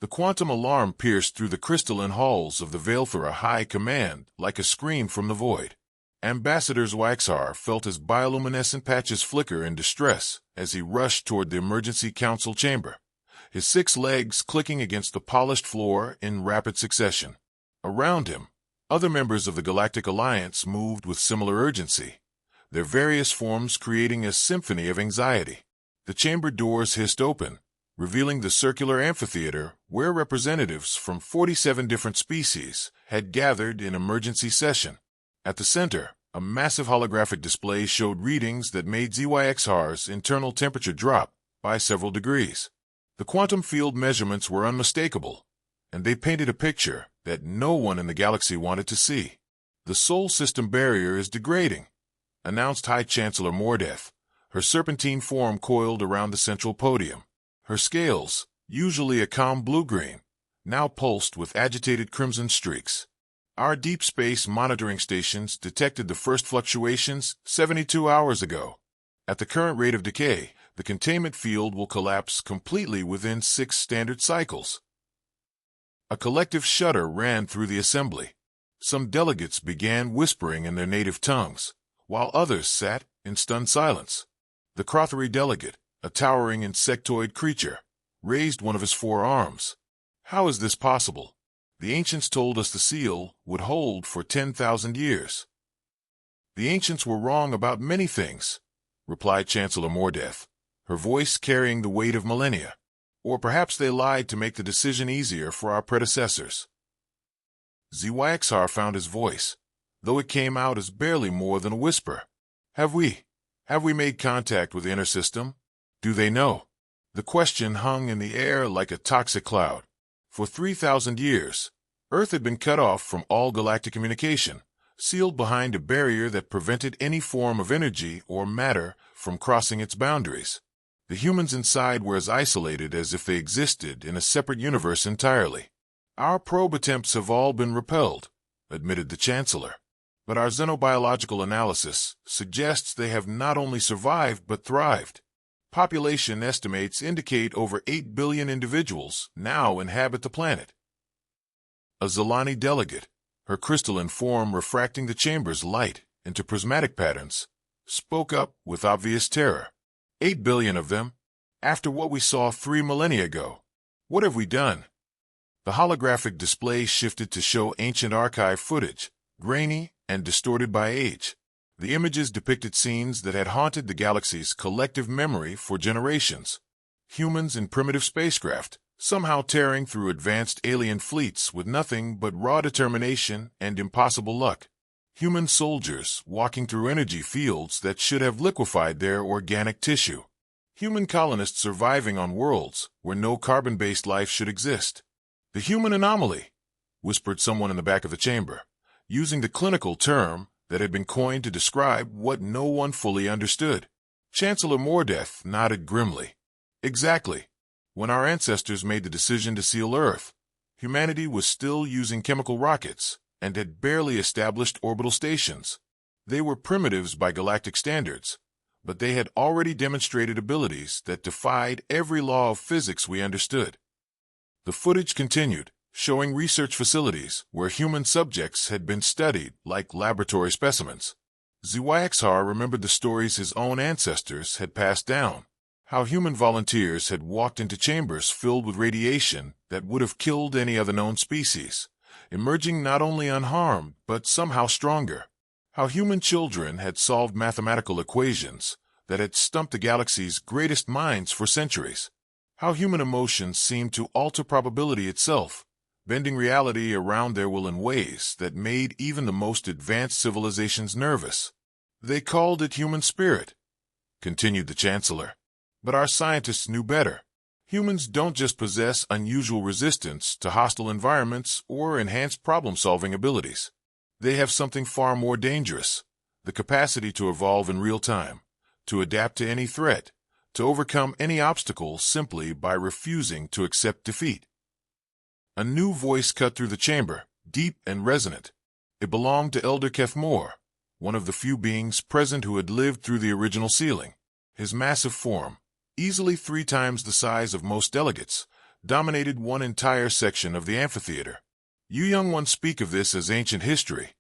The quantum alarm pierced through the crystalline halls of the Vex'thari High Command like a scream from the void. Ambassador Vex'thari felt his bioluminescent patches flicker in distress as he rushed toward the emergency council chamber, his 6 legs clicking against the polished floor in rapid succession. Around him, other members of the Galactic Alliance moved with similar urgency, their various forms creating a symphony of anxiety. The chamber doors hissed open, revealing the circular amphitheater where representatives from 47 different species had gathered in emergency session. At the center, a massive holographic display showed readings that made Vex'thari's internal temperature drop by several degrees. The quantum field measurements were unmistakable, and they painted a picture that no one in the galaxy wanted to see. "The Sol system barrier is degrading," announced High Chancellor Mordeth, her serpentine form coiled around the central podium. Her scales, usually a calm blue-green, now pulsed with agitated crimson streaks. "Our deep space monitoring stations detected the first fluctuations 72 hours ago. At the current rate of decay, the containment field will collapse completely within 6 standard cycles." A collective shudder ran through the assembly. Some delegates began whispering in their native tongues, while others sat in stunned silence. The Vex'thari delegate, a towering insectoid creature, raised one of his 4 arms. "How is this possible? The ancients told us the seal would hold for 10,000 years." "The ancients were wrong about many things," replied Chancellor Mordeth, her voice carrying the weight of millennia. "Or perhaps they lied to make the decision easier for our predecessors." Vex'thari found his voice, though it came out as barely more than a whisper. Have we made contact with the inner system? Do they know?" The question hung in the air like a toxic cloud. For 3,000 years, Earth had been cut off from all galactic communication, sealed behind a barrier that prevented any form of energy or matter from crossing its boundaries. The humans inside were as isolated as if they existed in a separate universe entirely. "Our probe attempts have all been repelled," admitted the Chancellor. "But our xenobiological analysis suggests they have not only survived but thrived. Population estimates indicate over 8 billion individuals now inhabit the planet." A Zilani delegate, her crystalline form refracting the chamber's light into prismatic patterns, spoke up with obvious terror. 8 billion of them? After what we saw 3 millennia ago? What have we done?" The holographic display shifted to show ancient archive footage, grainy and distorted by age. The images depicted scenes that had haunted the galaxy's collective memory for generations. Humans in primitive spacecraft, somehow tearing through advanced alien fleets with nothing but raw determination and impossible luck. Human soldiers walking through energy fields that should have liquefied their organic tissue. Human colonists surviving on worlds where no carbon-based life should exist. "The human anomaly," whispered someone in the back of the chamber, using the clinical term that had been coined to describe what no one fully understood. Chancellor Mordeth nodded grimly. "Exactly. When our ancestors made the decision to seal Earth, humanity was still using chemical rockets and had barely established orbital stations. They were primitives by galactic standards, but they had already demonstrated abilities that defied every law of physics we understood." The footage continued, showing research facilities where human subjects had been studied like laboratory specimens. Vex'thari remembered the stories his own ancestors had passed down, how human volunteers had walked into chambers filled with radiation that would have killed any other known species, emerging not only unharmed but somehow stronger, how human children had solved mathematical equations that had stumped the galaxy's greatest minds for centuries, how human emotions seemed to alter probability itself, bending reality around their will in ways that made even the most advanced civilizations nervous. "They called it human spirit," continued the Chancellor. "But our scientists knew better. Humans don't just possess unusual resistance to hostile environments or enhanced problem-solving abilities. They have something far more dangerous, the capacity to evolve in real time, to adapt to any threat, to overcome any obstacle simply by refusing to accept defeat." A new voice cut through the chamber, deep and resonant. It belonged to Elder Kethmore, one of the few beings present who had lived through the original sealing. His massive form, easily 3 times the size of most delegates, dominated one entire section of the amphitheater. You young ones speak of this as ancient history,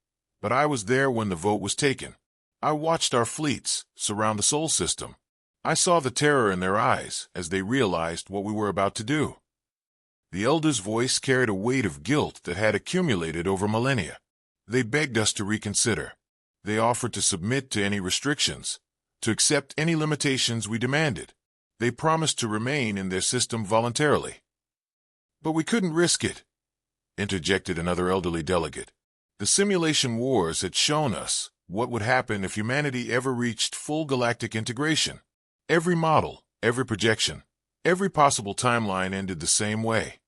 but I was there when the vote was taken. I watched our fleets surround the Sol system. I saw the terror in their eyes as they realized what we were about to do. The Elder's voice carried a weight of guilt that had accumulated over millennia. They begged us to reconsider. They offered to submit to any restrictions, to accept any limitations we demanded. They promised to remain in their system voluntarily. But we couldn't risk it, interjected another elderly delegate. The simulation wars had shown us what would happen if humanity ever reached full galactic integration. Every model, every projection, every possible timeline ended the same way.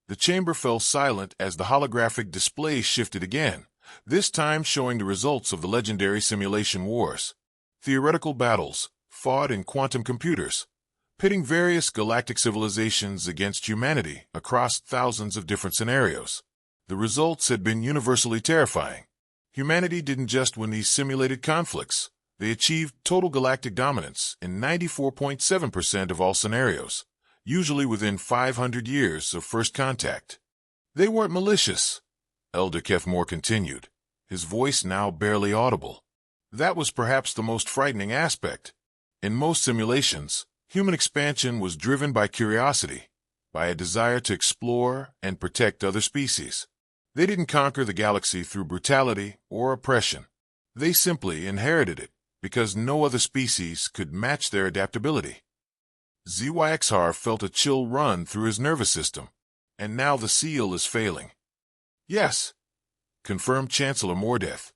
The chamber fell silent as the holographic display shifted again, this time showing the results of the legendary simulation wars. Theoretical battles, fought in quantum computers, pitting various galactic civilizations against humanity across thousands of different scenarios. The results had been universally terrifying. Humanity didn't just win these simulated conflicts, they achieved total galactic dominance in 94.7% of all scenarios, usually within 500 years of first contact. They weren't malicious, Elder Kethmore continued, his voice now barely audible. That was perhaps the most frightening aspect. In most simulations, human expansion was driven by curiosity, by a desire to explore and protect other species. They didn't conquer the galaxy through brutality or oppression. They simply inherited it because no other species could match their adaptability. Vex'thari felt a chill run through his nervous system, and now the seal is failing. Yes, confirmed Chancellor Mordeth,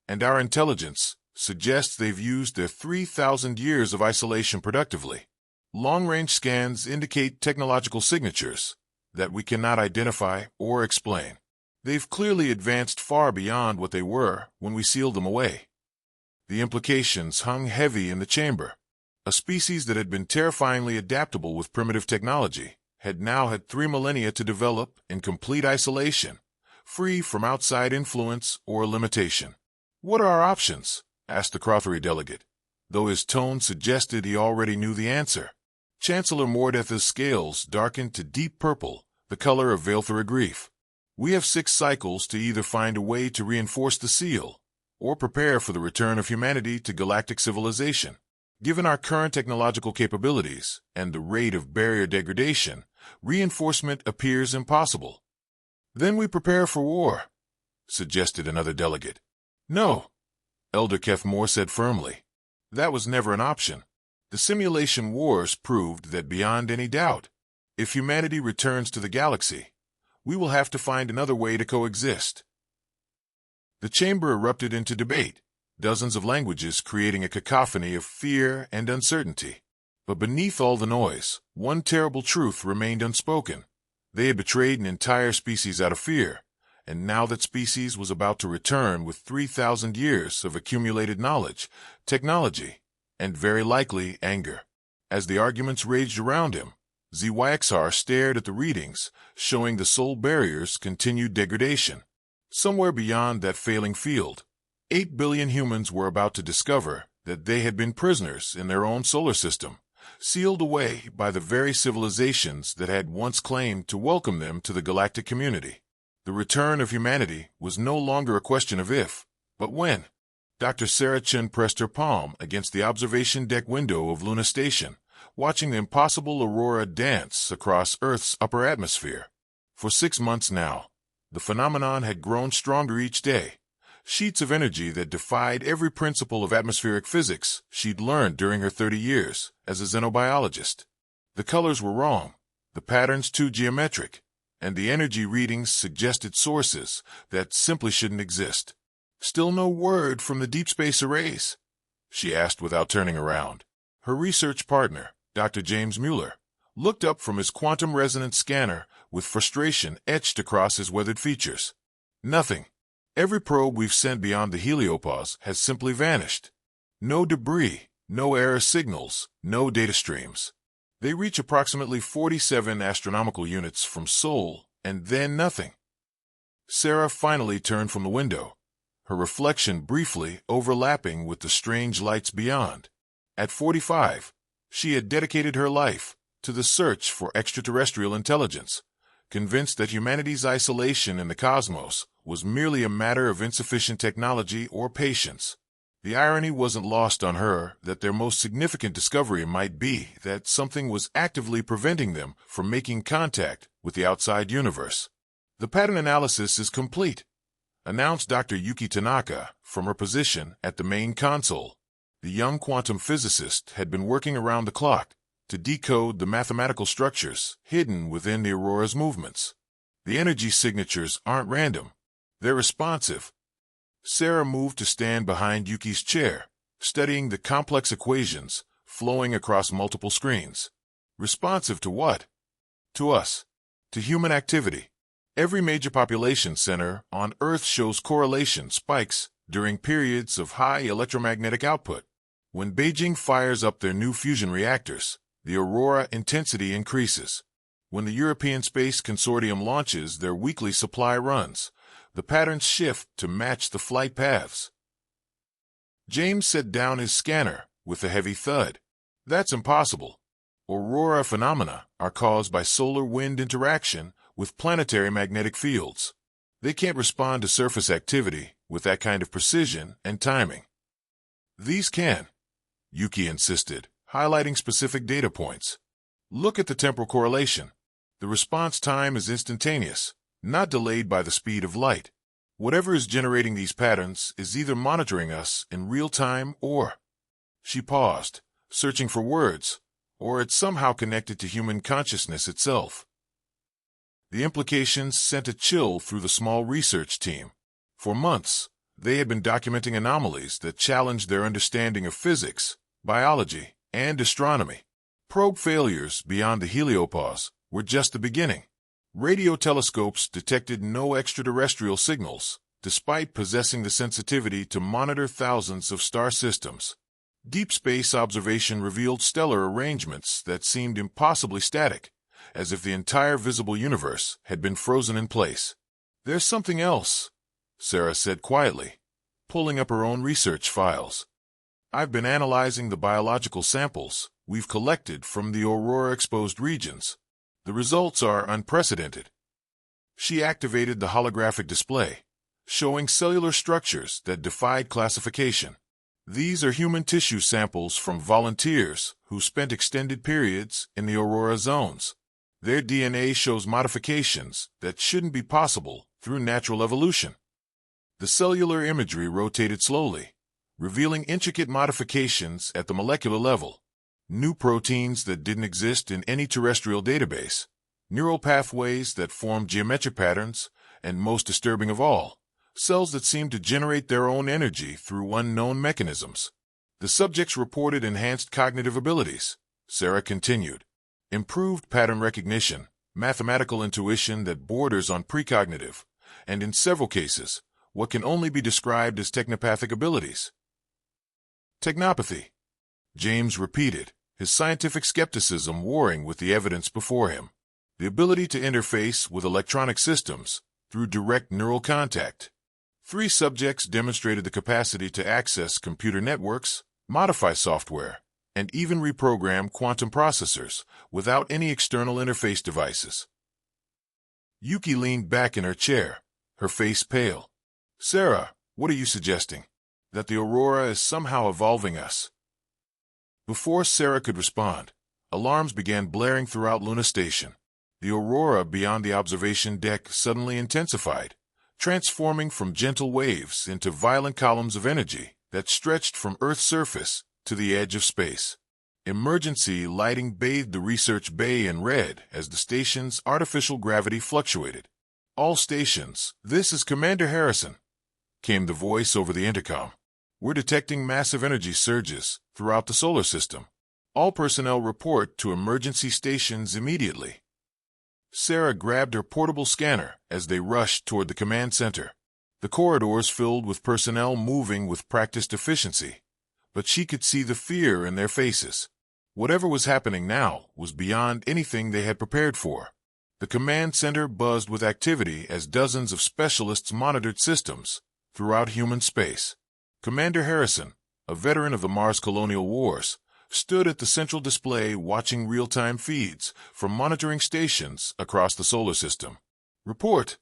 and our intelligence suggests they've used their 3,000 years of isolation productively. Long-range scans indicate technological signatures that we cannot identify or explain. They've clearly advanced far beyond what they were when we sealed them away. The implications hung heavy in the chamber. A species that had been terrifyingly adaptable with primitive technology had now had 3 millennia to develop in complete isolation, free from outside influence or limitation. What are our options? Asked the Vex'thari delegate, though his tone suggested he already knew the answer. Chancellor Mordeth's scales darkened to deep purple, the color of Vex'thari grief. We have 6 cycles to either find a way to reinforce the seal, or prepare for the return of humanity to galactic civilization. Given our current technological capabilities and the rate of barrier degradation, reinforcement appears impossible. Then we prepare for war, suggested another delegate. No, Elder Kethmore said firmly. That was never an option. The simulation wars proved that beyond any doubt, if humanity returns to the galaxy, we will have to find another way to coexist. The chamber erupted into debate, dozens of languages creating a cacophony of fear and uncertainty. But beneath all the noise, one terrible truth remained unspoken. They had betrayed an entire species out of fear, and now that species was about to return with 3,000 years of accumulated knowledge, technology, and very likely anger. As the arguments raged around him, Vex'thari stared at the readings, showing the soul barrier's continued degradation. Somewhere beyond that failing field, 8 billion humans were about to discover that they had been prisoners in their own solar system, sealed away by the very civilizations that had once claimed to welcome them to the galactic community. The return of humanity was no longer a question of if, but when. Dr. Sarah Chen pressed her palm against the observation deck window of Luna Station, watching the impossible Aurora dance across Earth's upper atmosphere. For 6 months now, the phenomenon had grown stronger each day. Sheets of energy that defied every principle of atmospheric physics she'd learned during her 30 years as a xenobiologist. The colors were wrong, the patterns too geometric, and the energy readings suggested sources that simply shouldn't exist. Still no word from the deep space arrays? She asked without turning around. Her research partner, Dr. James Mueller, looked up from his quantum resonance scanner with frustration etched across his weathered features. Nothing. Every probe we've sent beyond the heliopause has simply vanished. No debris, no error signals, no data streams. They reach approximately 47 astronomical units from Sol, and then nothing. Sarah finally turned from the window, her reflection briefly overlapping with the strange lights beyond. At 45, she had dedicated her life to the search for extraterrestrial intelligence, convinced that humanity's isolation in the cosmos was merely a matter of insufficient technology or patience. The irony wasn't lost on her that their most significant discovery might be that something was actively preventing them from making contact with the outside universe. "The pattern analysis is complete," announced Dr. Yuki Tanaka from her position at the main console. The young quantum physicist had been working around the clock to decode the mathematical structures hidden within the Aurora's movements. "The energy signatures aren't random. They're responsive." Sarah moved to stand behind Yuki's chair, studying the complex equations flowing across multiple screens. "Responsive to what?" "To us. To human activity. Every major population center on Earth shows correlation spikes during periods of high electromagnetic output. When Beijing fires up their new fusion reactors, the Aurora intensity increases. When the European Space Consortium launches their weekly supply runs, the patterns shift to match the flight paths." James set down his scanner with a heavy thud. "That's impossible. Aurora phenomena are caused by solar-wind interaction with planetary magnetic fields. They can't respond to surface activity with that kind of precision and timing." "These can," Yuki insisted, highlighting specific data points. "Look at the temporal correlation. The response time is instantaneous, not delayed by the speed of light. Whatever is generating these patterns is either monitoring us in real time or—" She paused, searching for words, "or it's somehow connected to human consciousness itself." The implications sent a chill through the small research team. For months, they had been documenting anomalies that challenged their understanding of physics, biology, and astronomy. Probe failures beyond the heliopause were just the beginning. Radio telescopes detected no extraterrestrial signals, despite possessing the sensitivity to monitor thousands of star systems. Deep space observation revealed stellar arrangements that seemed impossibly static, as if the entire visible universe had been frozen in place. "There's something else," Sarah said quietly, pulling up her own research files. "I've been analyzing the biological samples we've collected from the Aurora-exposed regions. The results are unprecedented." She activated the holographic display, showing cellular structures that defied classification. "These are human tissue samples from volunteers who spent extended periods in the Aurora zones. Their DNA shows modifications that shouldn't be possible through natural evolution." The cellular imagery rotated slowly, revealing intricate modifications at the molecular level. New proteins that didn't exist in any terrestrial database, neural pathways that form geometric patterns, and most disturbing of all, cells that seem to generate their own energy through unknown mechanisms. "The subjects reported enhanced cognitive abilities," Sarah continued. "Improved pattern recognition, mathematical intuition that borders on precognitive, and in several cases, what can only be described as technopathic abilities." "Technopathy," James repeated, his scientific skepticism warring with the evidence before him. "The ability to interface with electronic systems through direct neural contact. 3 subjects demonstrated the capacity to access computer networks, modify software, and even reprogram quantum processors without any external interface devices." Yuki leaned back in her chair, her face pale. "Sarah, what are you suggesting? That the Aurora is somehow evolving us?" Before Sarah could respond, alarms began blaring throughout Luna Station. The Aurora beyond the observation deck suddenly intensified, transforming from gentle waves into violent columns of energy that stretched from Earth's surface to the edge of space. Emergency lighting bathed the research bay in red as the station's artificial gravity fluctuated. "All stations, this is Commander Harrison," came the voice over the intercom. "We're detecting massive energy surges throughout the solar system. All personnel report to emergency stations immediately." Sarah grabbed her portable scanner as they rushed toward the command center. The corridors filled with personnel moving with practiced efficiency, but she could see the fear in their faces. Whatever was happening now was beyond anything they had prepared for. The command center buzzed with activity as dozens of specialists monitored systems throughout human space. Commander Harrison, a veteran of the Mars colonial wars, stood at the central display watching real-time feeds from monitoring stations across the solar system. "Report,"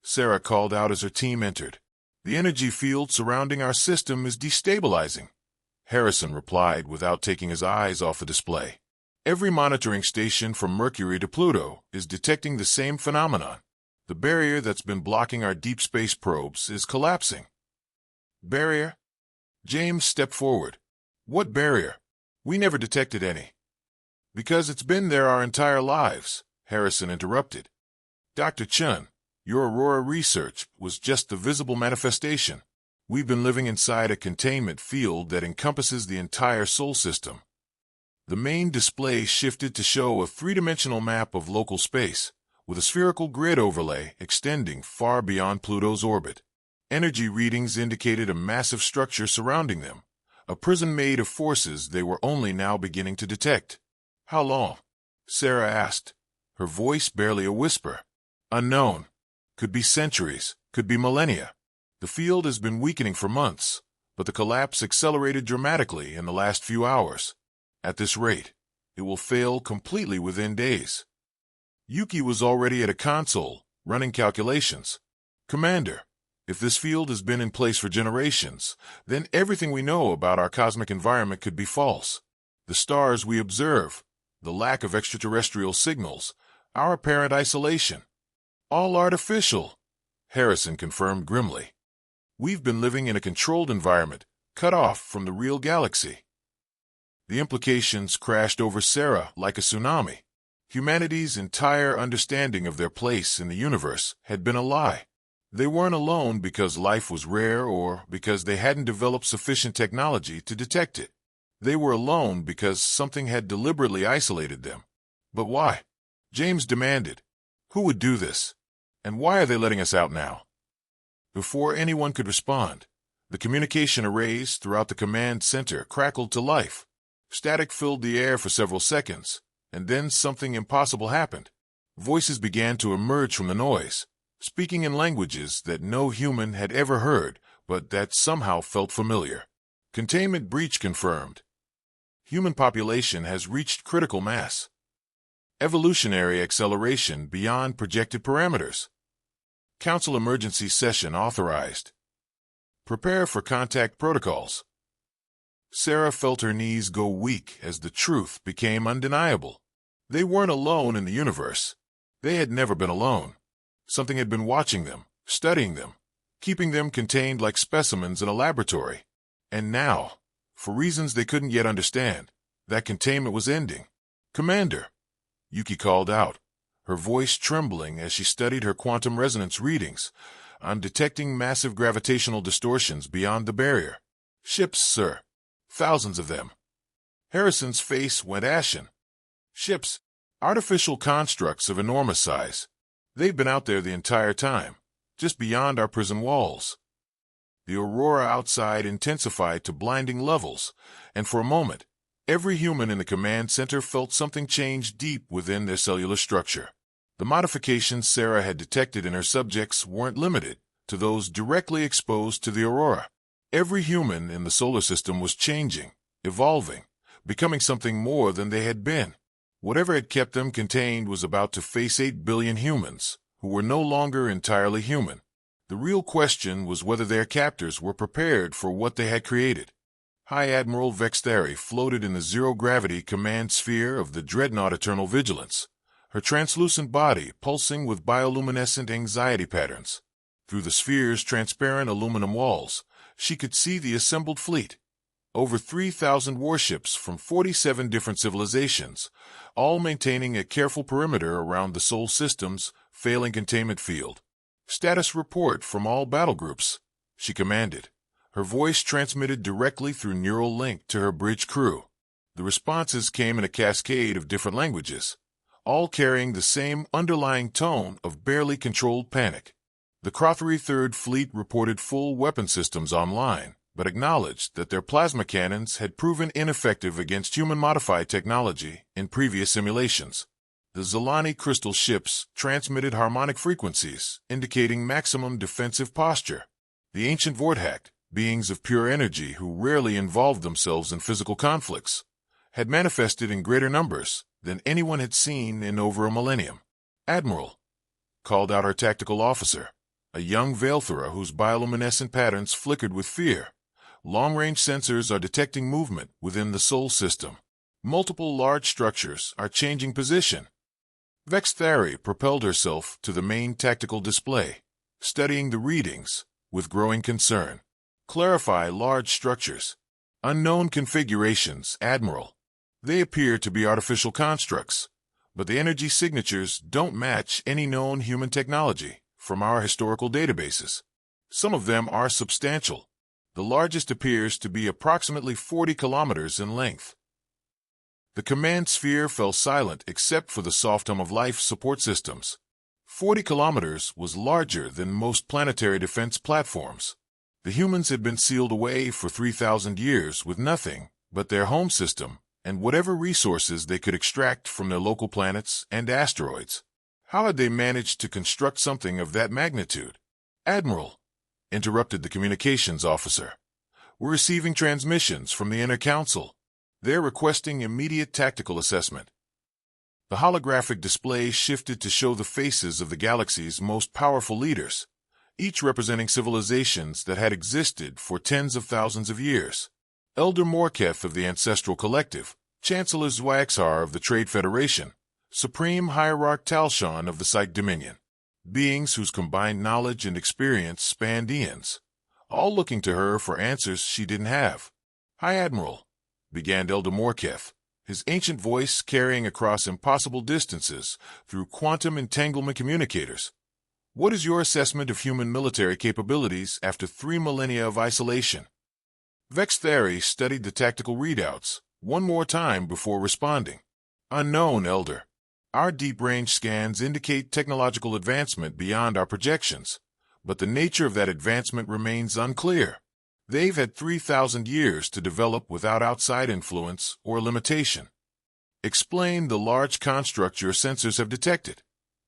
Sarah called out as her team entered. "The energy field surrounding our system is destabilizing," Harrison replied without taking his eyes off the display. "Every monitoring station from Mercury to Pluto is detecting the same phenomenon. The barrier that's been blocking our deep space probes is collapsing." "Barrier?" James stepped forward. "What barrier? We never detected any." "Because it's been there our entire lives," Harrison interrupted. "Dr. Chun, your Aurora research was just the visible manifestation. We've been living inside a containment field that encompasses the entire Sol system." The main display shifted to show a three-dimensional map of local space, with a spherical grid overlay extending far beyond Pluto's orbit. Energy readings indicated a massive structure surrounding them, a prison made of forces they were only now beginning to detect. "How long?" Sarah asked, her voice barely a whisper. "Unknown. Could be centuries, could be millennia. The field has been weakening for months, but the collapse accelerated dramatically in the last few hours. At this rate, it will fail completely within days." Yuki was already at a console, running calculations. "Commander, if this field has been in place for generations, then everything we know about our cosmic environment could be false. The stars we observe, the lack of extraterrestrial signals, our apparent isolation. All artificial," Harrison confirmed grimly. "We've been living in a controlled environment, cut off from the real galaxy." The implications crashed over Sarah like a tsunami. Humanity's entire understanding of their place in the universe had been a lie. They weren't alone because life was rare or because they hadn't developed sufficient technology to detect it. They were alone because something had deliberately isolated them. But why? James demanded. Who would do this? And why are they letting us out now? Before anyone could respond, the communication arrays throughout the command center crackled to life. Static filled the air for several seconds, and then something impossible happened. Voices began to emerge from the noise, speaking in languages that no human had ever heard, but that somehow felt familiar. "Containment breach confirmed. Human population has reached critical mass. Evolutionary acceleration beyond projected parameters. Council emergency session authorized. Prepare for contact protocols." Sarah felt her knees go weak as the truth became undeniable. They weren't alone in the universe. They had never been alone. Something had been watching them, studying them, keeping them contained like specimens in a laboratory. And now, for reasons they couldn't yet understand, that containment was ending. "Commander," Yuki called out, her voice trembling as she studied her quantum resonance readings. "I'm detecting massive gravitational distortions beyond the barrier. Ships, sir. Thousands of them." Harrison's face went ashen. "Ships? Artificial constructs of enormous size. They've been out there the entire time, just beyond our prison walls." The aurora outside intensified to blinding levels, and for a moment, every human in the command center felt something change deep within their cellular structure. The modifications Sarah had detected in her subjects weren't limited to those directly exposed to the aurora. Every human in the solar system was changing, evolving, becoming something more than they had been. Whatever had kept them contained was about to face 8 billion humans, who were no longer entirely human. The real question was whether their captors were prepared for what they had created. High Admiral Vex'thari floated in the zero-gravity command sphere of the dreadnought Eternal Vigilance, her translucent body pulsing with bioluminescent anxiety patterns. Through the sphere's transparent aluminum walls, she could see the assembled fleet. Over 3,000 warships from 47 different civilizations, all maintaining a careful perimeter around the Sol system's failing containment field. "Status report from all battle groups," she commanded, her voice transmitted directly through neural link to her bridge crew. The responses came in a cascade of different languages, all carrying the same underlying tone of barely controlled panic. The Vex'thari Third Fleet reported full weapon systems online, but acknowledged that their plasma cannons had proven ineffective against human-modified technology in previous simulations. The Zalani crystal ships transmitted harmonic frequencies, indicating maximum defensive posture. The ancient Vorthak, beings of pure energy who rarely involved themselves in physical conflicts, had manifested in greater numbers than anyone had seen in over a millennium. "Admiral," called out our tactical officer, a young Vex'thari whose bioluminescent patterns flickered with fear. "Long-range sensors are detecting movement within the Sol system. Multiple large structures are changing position." Vex'thari propelled herself to the main tactical display, studying the readings with growing concern. "Clarify large structures. Unknown configurations, Admiral. They appear to be artificial constructs, but the energy signatures don't match any known human technology from our historical databases. Some of them are substantial. The largest appears to be approximately 40 kilometers in length." The command sphere fell silent except for the soft hum of life support systems. 40 kilometers was larger than most planetary defense platforms. The humans had been sealed away for 3,000 years with nothing but their home system and whatever resources they could extract from their local planets and asteroids. How had they managed to construct something of that magnitude? "Admiral," interrupted the communications officer, "we're receiving transmissions from the Inner Council. They're requesting immediate tactical assessment." The holographic display shifted to show the faces of the galaxy's most powerful leaders, each representing civilizations that had existed for tens of thousands of years. Elder Morketh of the Ancestral Collective, Chancellor Vex'thari of the Trade Federation, Supreme Hierarch Talshan of the Psych Dominion, beings whose combined knowledge and experience spanned eons, all looking to her for answers she didn't have. "Hi, Admiral," began Elder Morketh, his ancient voice carrying across impossible distances through quantum entanglement communicators. "What is your assessment of human military capabilities after 3 millennia of isolation?" Vex'thari studied the tactical readouts one more time before responding. "Unknown, Elder. Our deep-range scans indicate technological advancement beyond our projections, but the nature of that advancement remains unclear. They've had 3,000 years to develop without outside influence or limitation." "Explain the large construct your sensors have detected,"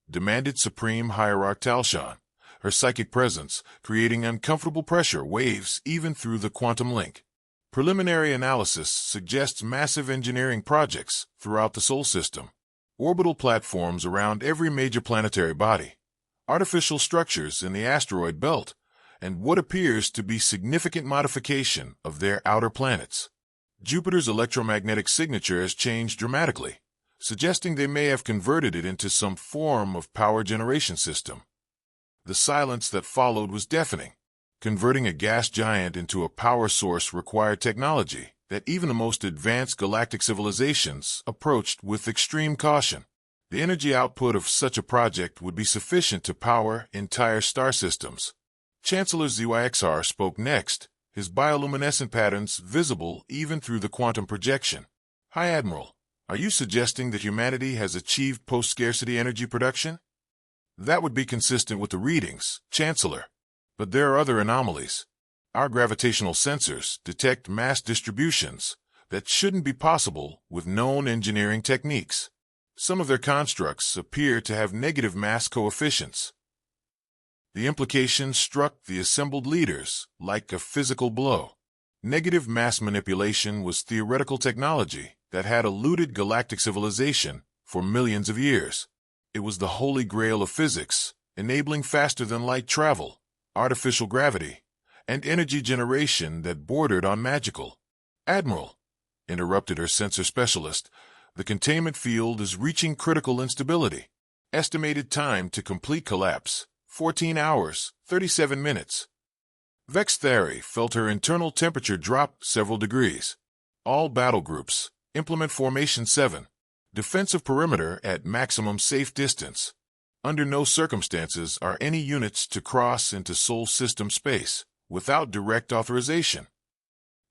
demanded Supreme Hierarch Talshan, her psychic presence creating uncomfortable pressure waves even through the quantum link. "Preliminary analysis suggests massive engineering projects throughout the Sol system, orbital platforms around every major planetary body, artificial structures in the asteroid belt, and what appears to be significant modification of their outer planets. Jupiter's electromagnetic signature has changed dramatically, suggesting they may have converted it into some form of power generation system." The silence that followed was deafening. Converting a gas giant into a power source required technology that even the most advanced galactic civilizations approached with extreme caution. The energy output of such a project would be sufficient to power entire star systems. Chancellor Vex'thari spoke next, his bioluminescent patterns visible even through the quantum projection. "Hi, Admiral. Are you suggesting that humanity has achieved post-scarcity energy production?" "That would be consistent with the readings, Chancellor. But there are other anomalies. Our gravitational sensors detect mass distributions that shouldn't be possible with known engineering techniques. Some of their constructs appear to have negative mass coefficients." The implication struck the assembled leaders like a physical blow. Negative mass manipulation was theoretical technology that had eluded galactic civilization for millions of years. It was the holy grail of physics, enabling faster-than-light travel, artificial gravity, and energy generation that bordered on magical. "Admiral," interrupted her sensor specialist, "the containment field is reaching critical instability. Estimated time to complete collapse, 14 hours, 37 minutes. Vex'thari felt her internal temperature drop several degrees. "All battle groups, implement Formation 7. Defensive perimeter at maximum safe distance. Under no circumstances are any units to cross into Sol system space without direct authorization."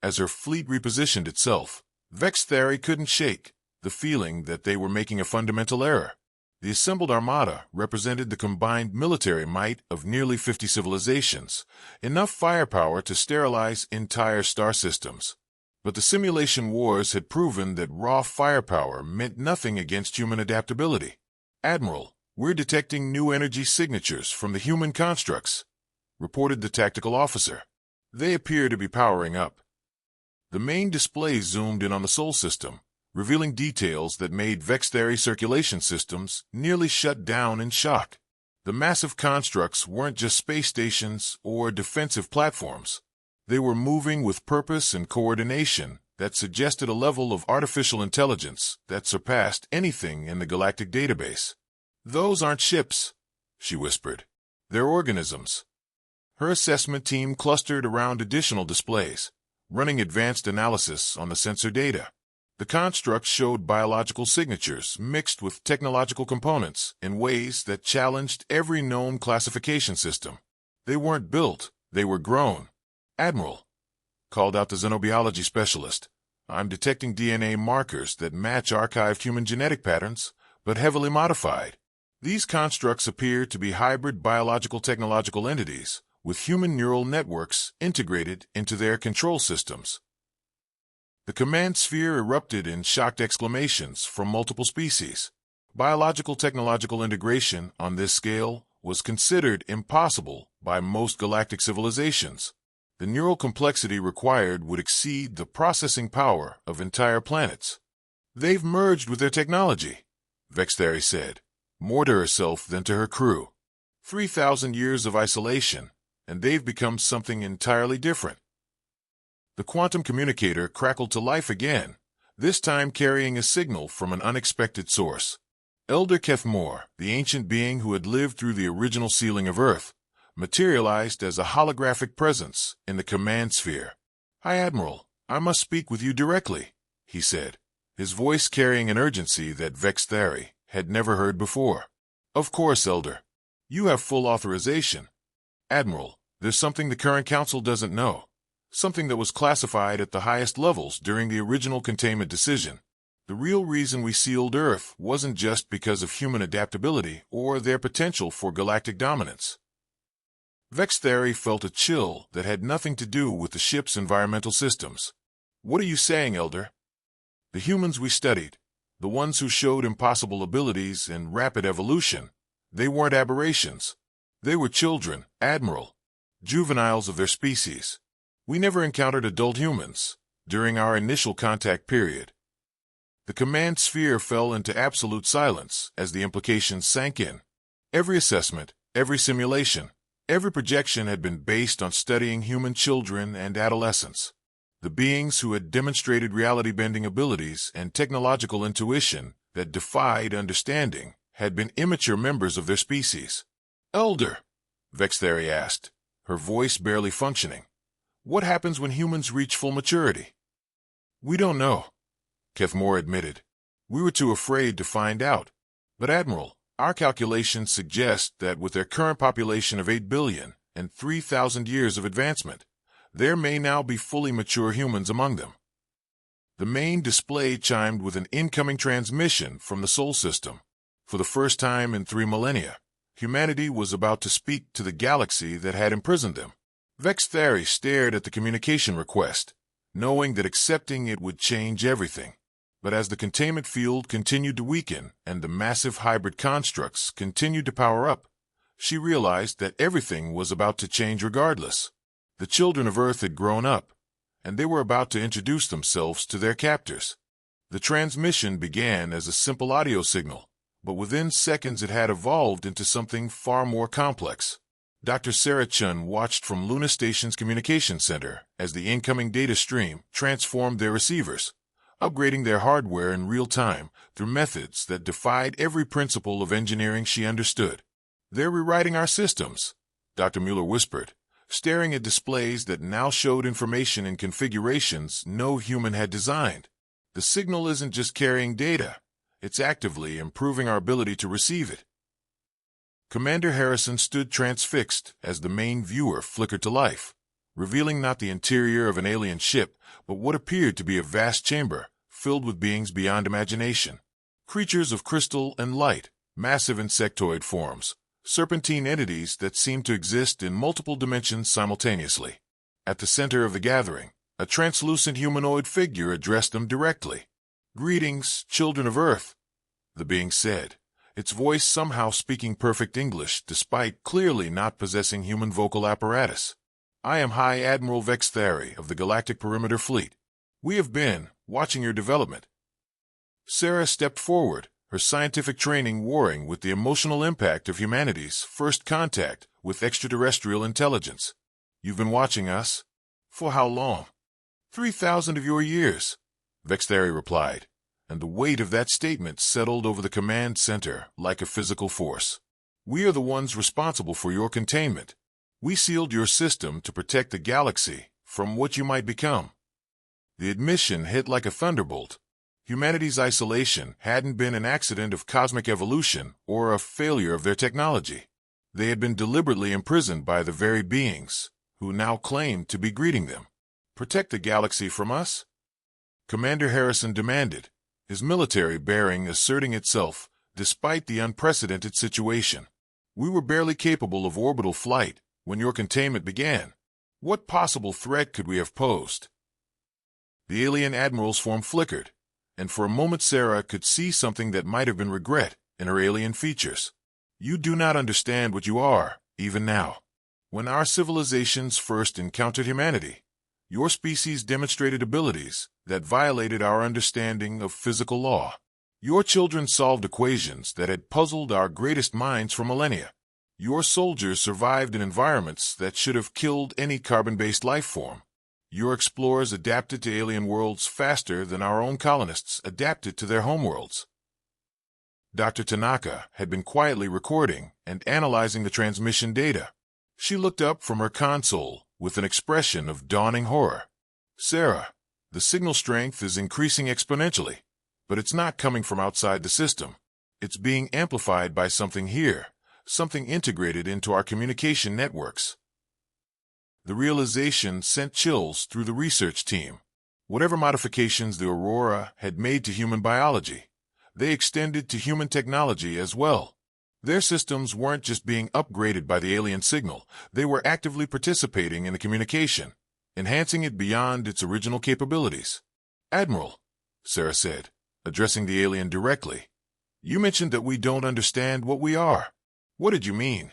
As her fleet repositioned itself, Vex'thari couldn't shake the feeling that they were making a fundamental error. The assembled armada represented the combined military might of nearly 50 civilizations, enough firepower to sterilize entire star systems. But the simulation wars had proven that raw firepower meant nothing against human adaptability. "Admiral, we're detecting new energy signatures from the human constructs," reported the tactical officer. "They appear to be powering up." The main display zoomed in on the Sol system, revealing details that made Vex'thari circulation systems nearly shut down in shock. The massive constructs weren't just space stations or defensive platforms. They were moving with purpose and coordination that suggested a level of artificial intelligence that surpassed anything in the Galactic database. "Those aren't ships," she whispered. "They're organisms." Her assessment team clustered around additional displays, running advanced analysis on the sensor data. The constructs showed biological signatures mixed with technological components in ways that challenged every known classification system. They weren't built, they were grown. "Admiral," called out the xenobiology specialist, "I'm detecting DNA markers that match archived human genetic patterns, but heavily modified. These constructs appear to be hybrid biological technological entities, with human neural networks integrated into their control systems." The command sphere erupted in shocked exclamations from multiple species. Biological technological integration on this scale was considered impossible by most galactic civilizations. The neural complexity required would exceed the processing power of entire planets. "They've merged with their technology," Vex'thari said, more to herself than to her crew. 3,000 years of isolation, and they've become something entirely different. The quantum communicator crackled to life again, this time carrying a signal from an unexpected source. Elder Kethmore, the ancient being who had lived through the original sealing of Earth, materialized as a holographic presence in the command sphere. "Hi, Admiral, I must speak with you directly," he said, his voice carrying an urgency that Vex'thari had never heard before. "Of course, Elder. You have full authorization. Admiral, there's something the current council doesn't know. Something that was classified at the highest levels during the original containment decision. The real reason we sealed Earth wasn't just because of human adaptability or their potential for galactic dominance." Vex'thari felt a chill that had nothing to do with the ship's environmental systems. "What are you saying, Elder?" "The humans we studied, the ones who showed impossible abilities and rapid evolution, they weren't aberrations. They were children, Admiral, juveniles of their species. We never encountered adult humans during our initial contact period." The command sphere fell into absolute silence as the implications sank in. Every assessment, every simulation, every projection had been based on studying human children and adolescents. The beings who had demonstrated reality-bending abilities and technological intuition that defied understanding had been immature members of their species. "Elder," Vex'thari asked, her voice barely functioning, "what happens when humans reach full maturity?" "We don't know," Kethmore admitted. "We were too afraid to find out. But Admiral, our calculations suggest that with their current population of 8 billion and 3,000 years of advancement, there may now be fully mature humans among them." The main display chimed with an incoming transmission from the Sol system. For the first time in 3 millennia, humanity was about to speak to the galaxy that had imprisoned them. Vex'thari stared at the communication request, knowing that accepting it would change everything. But as the containment field continued to weaken and the massive hybrid constructs continued to power up, she realized that everything was about to change regardless. The children of Earth had grown up, and they were about to introduce themselves to their captors. The transmission began as a simple audio signal, but within seconds it had evolved into something far more complex. Dr. Sarah Chun watched from Luna Station's communication center as the incoming data stream transformed their receivers, upgrading their hardware in real time through methods that defied every principle of engineering she understood. "They're rewriting our systems," Dr. Mueller whispered, staring at displays that now showed information in configurations no human had designed. "The signal isn't just carrying data, it's actively improving our ability to receive it." Commander Harrison stood transfixed as the main viewer flickered to life, revealing not the interior of an alien ship, but what appeared to be a vast chamber filled with beings beyond imagination. Creatures of crystal and light, massive insectoid forms, serpentine entities that seemed to exist in multiple dimensions simultaneously. At the center of the gathering, a translucent humanoid figure addressed them directly. "Greetings, children of Earth," the being said, its voice somehow speaking perfect English despite clearly not possessing human vocal apparatus. "I am High Admiral Vex'thari of the Galactic Perimeter Fleet. We have been watching your development." Sarah stepped forward, her scientific training warring with the emotional impact of humanity's first contact with extraterrestrial intelligence. You've been watching us? For how long? 3,000 of your years, Vex'thari replied, and the weight of that statement settled over the command center like a physical force. We are the ones responsible for your containment. We sealed your system to protect the galaxy from what you might become. The admission hit like a thunderbolt. Humanity's isolation hadn't been an accident of cosmic evolution or a failure of their technology. They had been deliberately imprisoned by the very beings who now claimed to be greeting them. Protect the galaxy from us? Commander Harrison demanded, his military bearing asserting itself despite the unprecedented situation. We were barely capable of orbital flight when your containment began. What possible threat could we have posed? The alien admiral's form flickered, and for a moment Sarah could see something that might have been regret in her alien features. You do not understand what you are, even now. When our civilizations first encountered humanity, your species demonstrated abilities that violated our understanding of physical law. Your children solved equations that had puzzled our greatest minds for millennia. Your soldiers survived in environments that should have killed any carbon-based life form. Your explorers adapted to alien worlds faster than our own colonists adapted to their homeworlds. Dr. Tanaka had been quietly recording and analyzing the transmission data. She looked up from her console with an expression of dawning horror. Sarah, the signal strength is increasing exponentially, but it's not coming from outside the system. It's being amplified by something here, something integrated into our communication networks. The realization sent chills through the research team. Whatever modifications the Aurora had made to human biology, they extended to human technology as well. Their systems weren't just being upgraded by the alien signal, they were actively participating in the communication, enhancing it beyond its original capabilities. Admiral, Sarah said, addressing the alien directly, you mentioned that we don't understand what we are. What did you mean?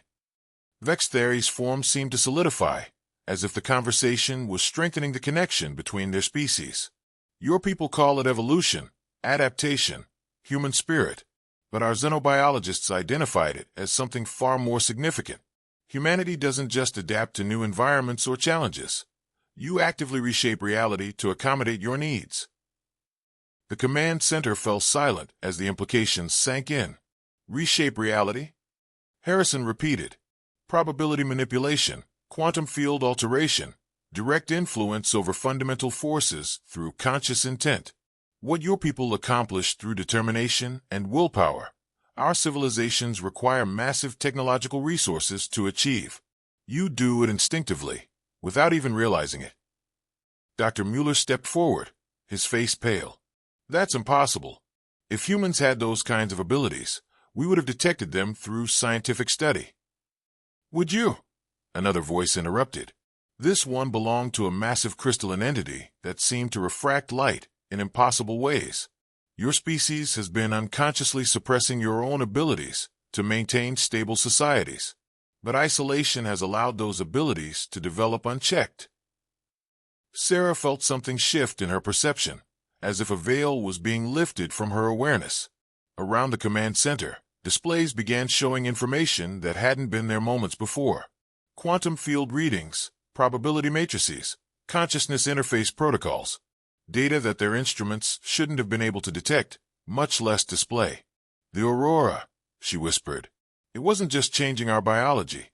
Vex'thari's form seemed to solidify, as if the conversation was strengthening the connection between their species. Your people call it evolution, adaptation, human spirit, but our xenobiologists identified it as something far more significant. Humanity doesn't just adapt to new environments or challenges. You actively reshape reality to accommodate your needs. The command center fell silent as the implications sank in. Reshape reality? Harrison repeated. Probability manipulation, quantum field alteration, direct influence over fundamental forces through conscious intent. What your people accomplished through determination and willpower, our civilizations require massive technological resources to achieve. You do it instinctively, without even realizing it. Dr. Mueller stepped forward, his face pale. That's impossible. If humans had those kinds of abilities, we would have detected them through scientific study. Would you? Another voice interrupted. This one belonged to a massive crystalline entity that seemed to refract light in impossible ways. Your species has been unconsciously suppressing your own abilities to maintain stable societies, but isolation has allowed those abilities to develop unchecked. Sarah felt something shift in her perception, as if a veil was being lifted from her awareness. Around the command center, displays began showing information that hadn't been there moments before. Quantum field readings, probability matrices, consciousness interface protocols, data that their instruments shouldn't have been able to detect, much less display. The Aurora, she whispered. It wasn't just changing our biology.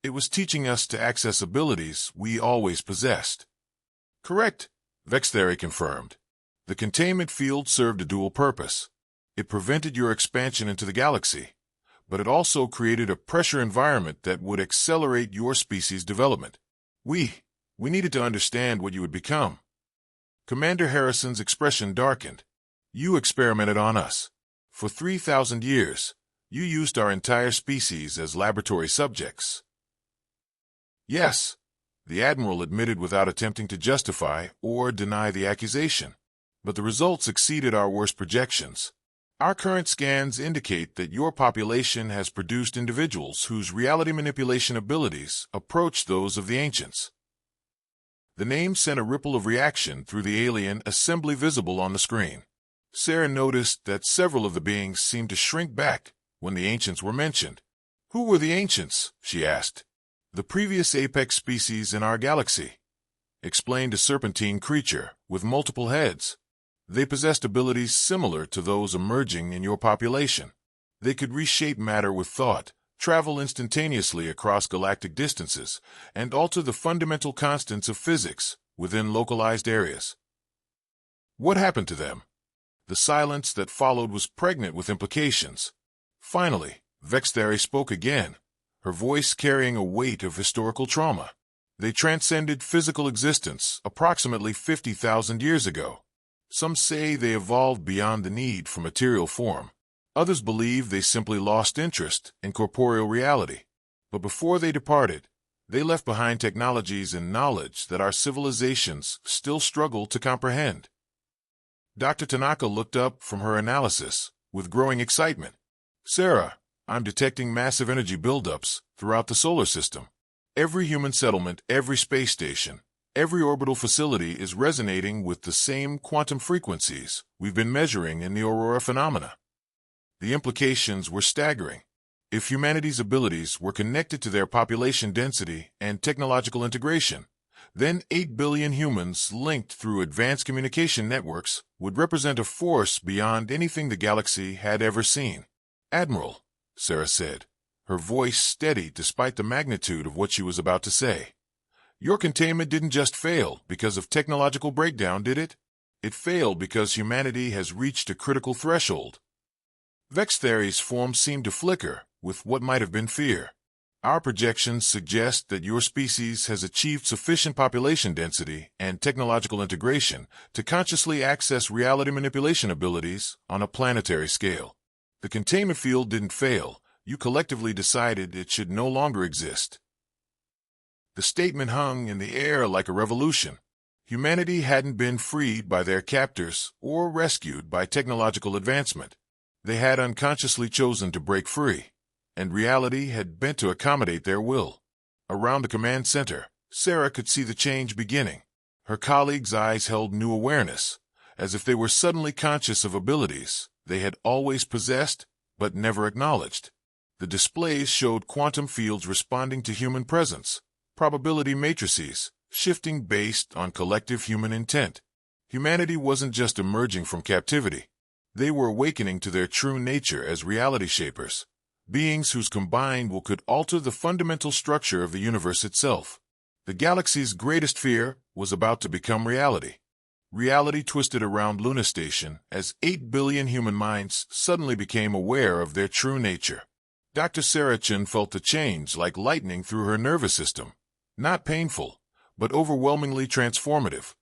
It was teaching us to access abilities we always possessed. Correct, Vex'thari confirmed. The containment field served a dual purpose. It prevented your expansion into the galaxy, but it also created a pressure environment that would accelerate your species' development. We needed to understand what you would become. Commander Harrison's expression darkened. You experimented on us. For 3,000 years, you used our entire species as laboratory subjects. Yes, the Admiral admitted without attempting to justify or deny the accusation. But the results exceeded our worst projections. Our current scans indicate that your population has produced individuals whose reality manipulation abilities approach those of the ancients. The name sent a ripple of reaction through the alien assembly visible on the screen. Sarah noticed that several of the beings seemed to shrink back when the ancients were mentioned. Who were the ancients? She asked. The previous apex species in our galaxy, explained a serpentine creature with multiple heads. They possessed abilities similar to those emerging in your population. They could reshape matter with thought, travel instantaneously across galactic distances, and alter the fundamental constants of physics within localized areas. What happened to them? The silence that followed was pregnant with implications. Finally, Vex'thari spoke again, her voice carrying a weight of historical trauma. They transcended physical existence approximately 50,000 years ago. Some say they evolved beyond the need for material form. Others believe they simply lost interest in corporeal reality. But before they departed, they left behind technologies and knowledge that our civilizations still struggle to comprehend. Dr. Tanaka looked up from her analysis with growing excitement. Sarah, I'm detecting massive energy buildups throughout the solar system. Every human settlement, every space station, every orbital facility is resonating with the same quantum frequencies we've been measuring in the Aurora phenomena. The implications were staggering. If humanity's abilities were connected to their population density and technological integration, then 8 billion humans linked through advanced communication networks would represent a force beyond anything the galaxy had ever seen. Admiral, Sarah said, her voice steady despite the magnitude of what she was about to say. Your containment didn't just fail because of technological breakdown, did it? It failed because humanity has reached a critical threshold. Vex'thari's form seemed to flicker with what might have been fear. Our projections suggest that your species has achieved sufficient population density and technological integration to consciously access reality manipulation abilities on a planetary scale. The containment field didn't fail. You collectively decided it should no longer exist. The statement hung in the air like a revolution. Humanity hadn't been freed by their captors or rescued by technological advancement. They had unconsciously chosen to break free, and reality had bent to accommodate their will. Around the command center, Sarah could see the change beginning. Her colleagues' eyes held new awareness, as if they were suddenly conscious of abilities they had always possessed but never acknowledged. The displays showed quantum fields responding to human presence, probability matrices shifting based on collective human intent. Humanity wasn't just emerging from captivity. They were awakening to their true nature as reality shapers, beings whose combined will could alter the fundamental structure of the universe itself. The galaxy's greatest fear was about to become reality. Reality twisted around Luna Station as 8 billion human minds suddenly became aware of their true nature. Dr. Sarachin felt the change like lightning through her nervous system. Not painful, but overwhelmingly transformative.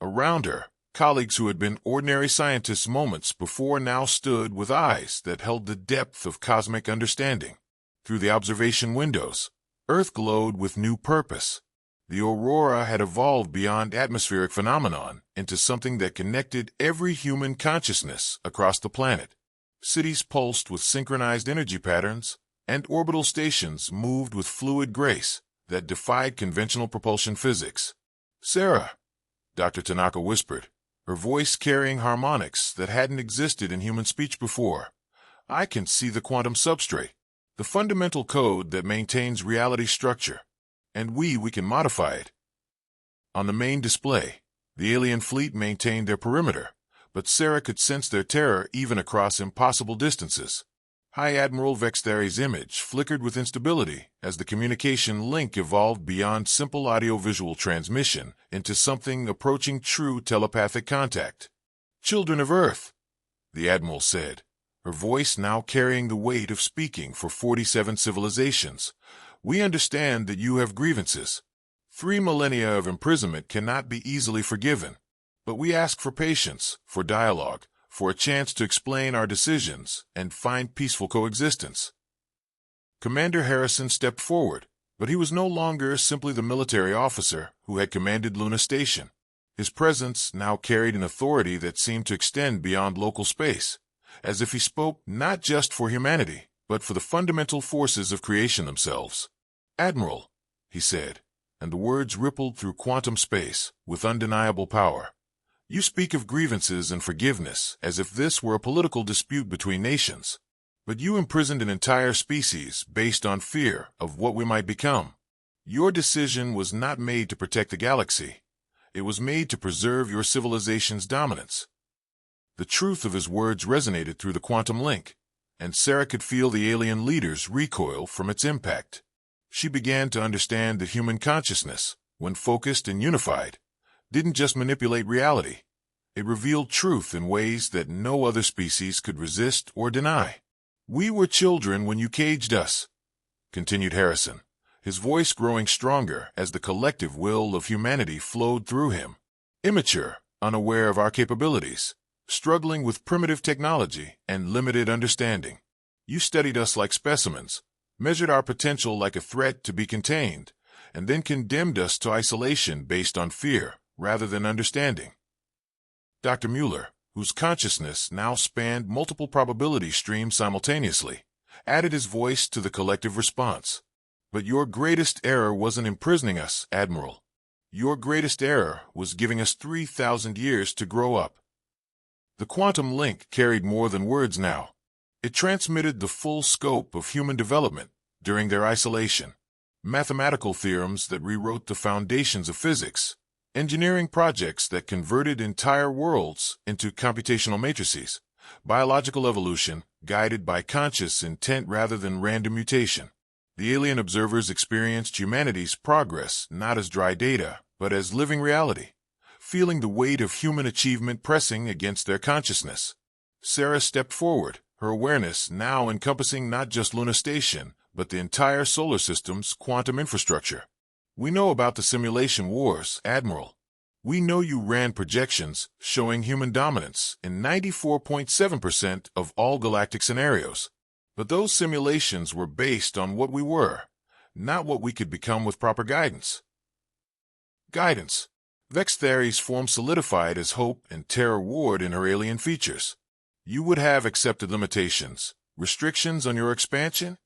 Around her, colleagues who had been ordinary scientists moments before now stood with eyes that held the depth of cosmic understanding. Through the observation windows, Earth glowed with new purpose. The Aurora had evolved beyond atmospheric phenomenon into something that connected every human consciousness across the planet. Cities pulsed with synchronized energy patterns, and orbital stations moved with fluid grace that defied conventional propulsion physics. Sarah, Dr. Tanaka whispered, her voice carrying harmonics that hadn't existed in human speech before. I can see the quantum substrate, the fundamental code that maintains reality structure, and we can modify it. On the main display, the alien fleet maintained their perimeter, but Sarah could sense their terror even across impossible distances. High Admiral Vex'thari's image flickered with instability as the communication link evolved beyond simple audiovisual transmission into something approaching true telepathic contact. Children of Earth, the Admiral said, her voice now carrying the weight of speaking for 47 civilizations. We understand that you have grievances. 3 millennia of imprisonment cannot be easily forgiven, but we ask for patience, for dialogue, for a chance to explain our decisions and find peaceful coexistence. Commander Harrison stepped forward, but he was no longer simply the military officer who had commanded Luna Station. His presence now carried an authority that seemed to extend beyond local space, as if he spoke not just for humanity, but for the fundamental forces of creation themselves. Admiral, he said, and the words rippled through quantum space with undeniable power. You speak of grievances and forgiveness as if this were a political dispute between nations. But you imprisoned an entire species based on fear of what we might become. Your decision was not made to protect the galaxy. It was made to preserve your civilization's dominance. The truth of his words resonated through the quantum link, and Sarah could feel the alien leaders recoil from its impact. She began to understand that human consciousness, when focused and unified, didn't just manipulate reality. It revealed truth in ways that no other species could resist or deny. "We were children when you caged us," continued Harrison, his voice growing stronger as the collective will of humanity flowed through him. "Immature, unaware of our capabilities, struggling with primitive technology and limited understanding. You studied us like specimens, measured our potential like a threat to be contained, and then condemned us to isolation based on fear rather than understanding." Dr. Mueller, whose consciousness now spanned multiple probability streams simultaneously, added his voice to the collective response. "But your greatest error wasn't imprisoning us, Admiral. Your greatest error was giving us 3,000 years to grow up." The quantum link carried more than words now. It transmitted the full scope of human development during their isolation. Mathematical theorems that rewrote the foundations of physics, engineering projects that converted entire worlds into computational matrices, biological evolution guided by conscious intent rather than random mutation. The alien observers experienced humanity's progress not as dry data, but as living reality, feeling the weight of human achievement pressing against their consciousness. Sarah stepped forward, her awareness now encompassing not just Luna Station, but the entire solar system's quantum infrastructure. "We know about the simulation wars, Admiral. We know you ran projections showing human dominance in 94.7% of all galactic scenarios. But those simulations were based on what we were, not what we could become with proper guidance." Guidance. Vex'thari's form solidified as hope and terror warred in her alien features. "You would have accepted limitations, restrictions on your expansion?"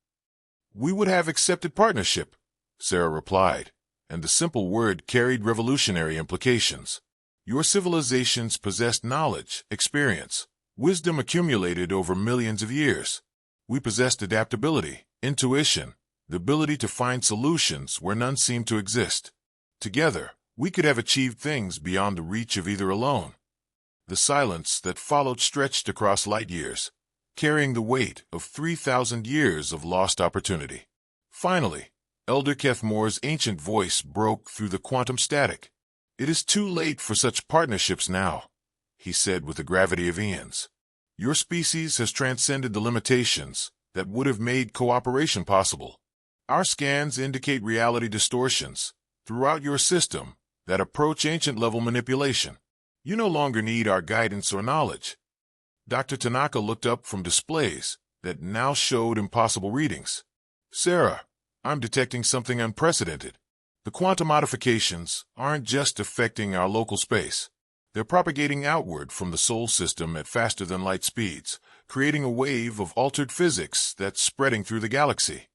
"We would have accepted partnership," Sarah replied, and the simple word carried revolutionary implications. "Your civilizations possessed knowledge, experience, wisdom accumulated over millions of years. We possessed adaptability, intuition, the ability to find solutions where none seemed to exist. Together, we could have achieved things beyond the reach of either alone." The silence that followed stretched across light years, carrying the weight of 3,000 years of lost opportunity. Finally, Elder Kethmore's ancient voice broke through the quantum static. "It is too late for such partnerships now," he said with the gravity of eons. "Your species has transcended the limitations that would have made cooperation possible. Our scans indicate reality distortions throughout your system that approach ancient-level manipulation. You no longer need our guidance or knowledge." Dr. Tanaka looked up from displays that now showed impossible readings. "Sarah, I'm detecting something unprecedented. The quantum modifications aren't just affecting our local space. They're propagating outward from the Sol system at faster-than-light speeds, creating a wave of altered physics that's spreading through the galaxy."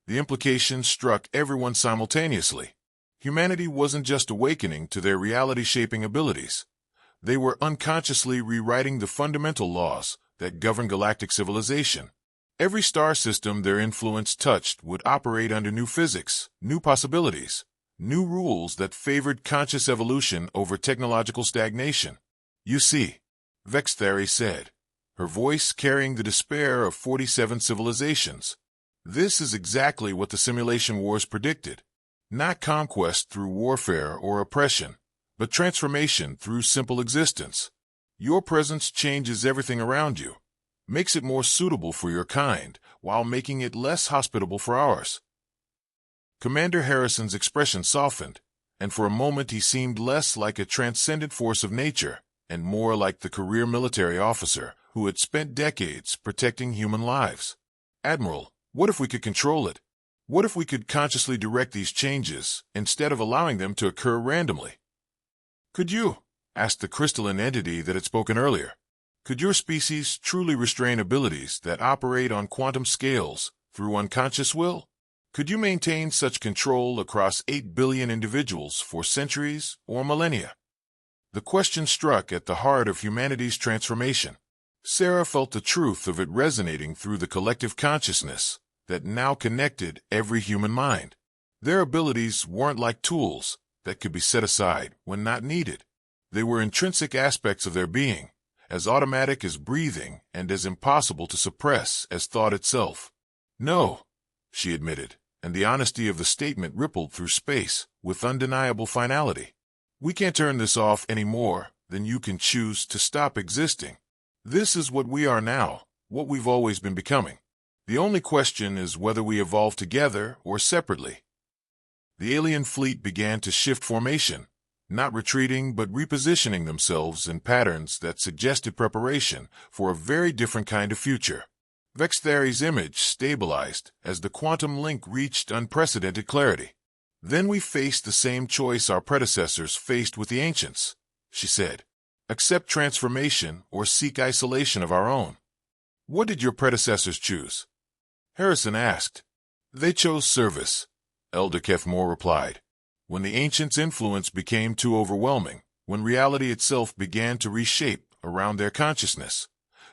The implications struck everyone simultaneously. Humanity wasn't just awakening to their reality-shaping abilities. They were unconsciously rewriting the fundamental laws that govern galactic civilization. Every star system their influence touched would operate under new physics, new possibilities, new rules that favored conscious evolution over technological stagnation. "You see," Vex'thari said, her voice carrying the despair of 47 civilizations. "This is exactly what the simulation wars predicted. Not conquest through warfare or oppression, but transformation through simple existence. Your presence changes everything around you, makes it more suitable for your kind, while making it less hospitable for ours." Commander Harrison's expression softened, and for a moment he seemed less like a transcendent force of nature, and more like the career military officer who had spent decades protecting human lives. "Admiral, what if we could control it? What if we could consciously direct these changes, instead of allowing them to occur randomly?" "Could you?" asked the crystalline entity that had spoken earlier. "Could your species truly restrain abilities that operate on quantum scales through unconscious will? Could you maintain such control across 8 billion individuals for centuries or millennia?" The question struck at the heart of humanity's transformation. Sarah felt the truth of it resonating through the collective consciousness that now connected every human mind. Their abilities weren't like tools that could be set aside when not needed. They were intrinsic aspects of their being, as automatic as breathing and as impossible to suppress as thought itself. "No," she admitted, and the honesty of the statement rippled through space with undeniable finality. "We can't turn this off any more than you can choose to stop existing. This is what we are now, what we've always been becoming. The only question is whether we evolve together or separately." The alien fleet began to shift formation, not retreating but repositioning themselves in patterns that suggested preparation for a very different kind of future. Vex'thari's image stabilized as the quantum link reached unprecedented clarity. "Then we faced the same choice our predecessors faced with the ancients," she said. "Accept transformation or seek isolation of our own." "What did your predecessors choose?" Harrison asked. "They chose service," Elder Kethmore replied. "When the ancients' influence became too overwhelming, when reality itself began to reshape around their consciousness,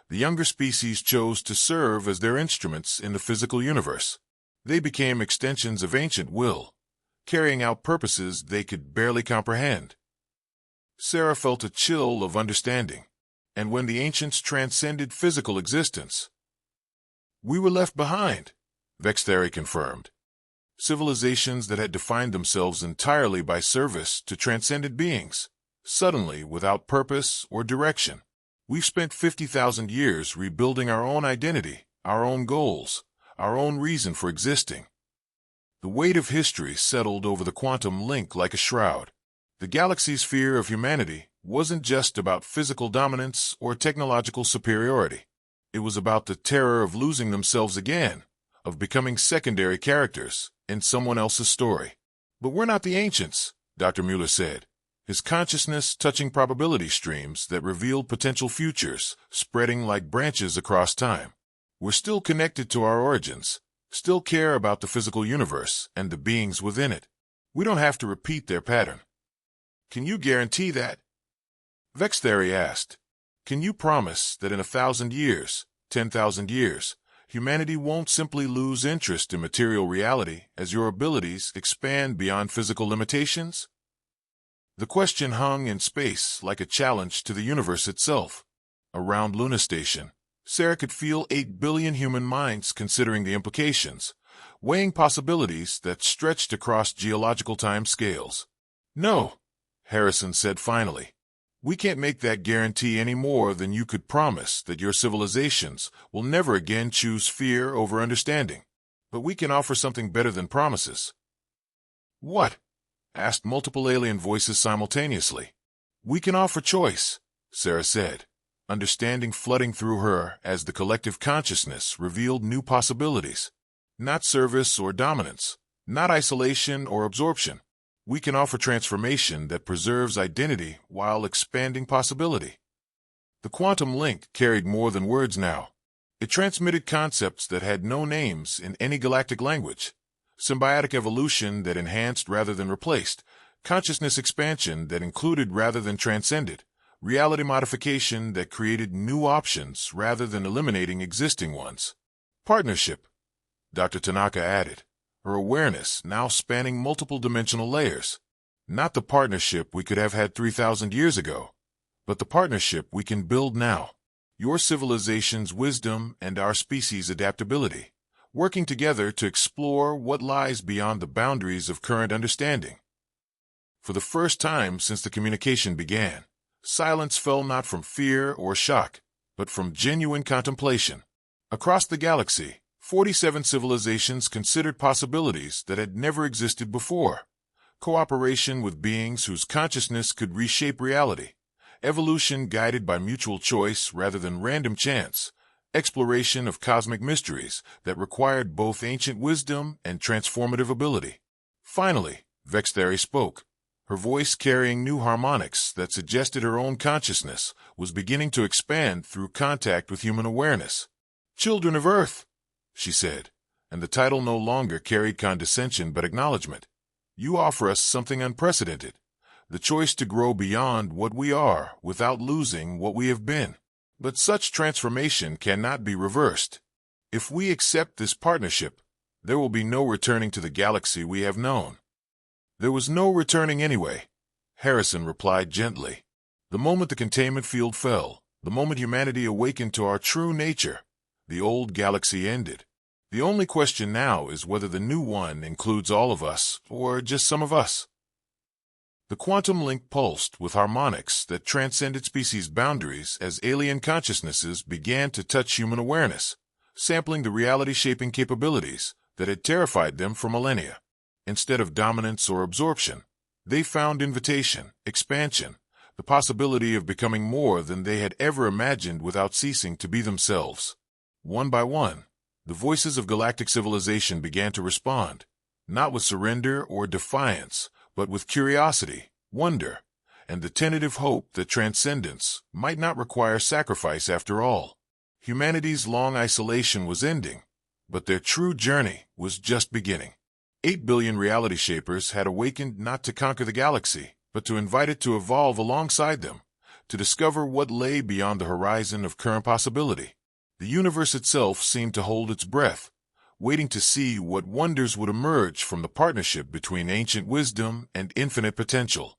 the younger species chose to serve as their instruments in the physical universe. They became extensions of ancient will, carrying out purposes they could barely comprehend." Sarah felt a chill of understanding. "And when the ancients transcended physical existence, we were left behind," Vex'thari confirmed. Civilizations that had defined themselves entirely by service to transcended beings, suddenly without purpose or direction. "We've spent 50,000 years rebuilding our own identity, our own goals, our own reason for existing." The weight of history settled over the quantum link like a shroud. The galaxy's fear of humanity wasn't just about physical dominance or technological superiority. It was about the terror of losing themselves again, of becoming secondary characters in someone else's story. "But we're not the ancients," Dr. Mueller said, his consciousness touching probability streams that revealed potential futures, spreading like branches across time. "We're still connected to our origins, still care about the physical universe and the beings within it. We don't have to repeat their pattern." "Can you guarantee that?" Vex'thari asked. "Can you promise that in 1,000 years, 10,000 years, humanity won't simply lose interest in material reality as your abilities expand beyond physical limitations?" The question hung in space like a challenge to the universe itself. Around Luna Station, Sarah could feel 8 billion human minds considering the implications, weighing possibilities that stretched across geological time scales. "No," Harrison said finally. "We can't make that guarantee any more than you could promise that your civilizations will never again choose fear over understanding. But we can offer something better than promises." "What?" asked multiple alien voices simultaneously. "We can offer choice," Sarah said, understanding flooding through her as the collective consciousness revealed new possibilities. "Not service or dominance, not isolation or absorption. We can offer transformation that preserves identity while expanding possibility." The quantum link carried more than words now. It transmitted concepts that had no names in any galactic language. Symbiotic evolution that enhanced rather than replaced, consciousness expansion that included rather than transcended, reality modification that created new options rather than eliminating existing ones. "Partnership," Dr. Tanaka added, her awareness now spanning multiple dimensional layers. "Not the partnership we could have had 3,000 years ago, but the partnership we can build now. Your civilization's wisdom and our species' adaptability, working together to explore what lies beyond the boundaries of current understanding." For the first time since the communication began, silence fell not from fear or shock, but from genuine contemplation. Across the galaxy, 47 civilizations considered possibilities that had never existed before. Cooperation with beings whose consciousness could reshape reality. Evolution guided by mutual choice rather than random chance. Exploration of cosmic mysteries that required both ancient wisdom and transformative ability. Finally, Vex'thari spoke, her voice carrying new harmonics that suggested her own consciousness was beginning to expand through contact with human awareness. "Children of Earth," she said, and the title no longer carried condescension but acknowledgement. "You offer us something unprecedented. the choice to grow beyond what we are without losing what we have been. But such transformation cannot be reversed. If we accept this partnership, there will be no returning to the galaxy we have known. There was no returning anyway, Harrison replied gently. The moment the containment field fell, the moment humanity awakened to our true nature, the old galaxy ended. The only question now is whether the new one includes all of us, or just some of us. The quantum link pulsed with harmonics that transcended species boundaries as alien consciousnesses began to touch human awareness, sampling the reality-shaping capabilities that had terrified them for millennia. Instead of dominance or absorption, they found invitation, expansion, the possibility of becoming more than they had ever imagined without ceasing to be themselves. One by one, the voices of galactic civilization began to respond, not with surrender or defiance, but with curiosity, wonder, and the tentative hope that transcendence might not require sacrifice after all. Humanity's long isolation was ending, but their true journey was just beginning. 8 billion reality shapers had awakened not to conquer the galaxy, but to invite it to evolve alongside them, to discover what lay beyond the horizon of current possibility. The universe itself seemed to hold its breath, waiting to see what wonders would emerge from the partnership between ancient wisdom and infinite potential.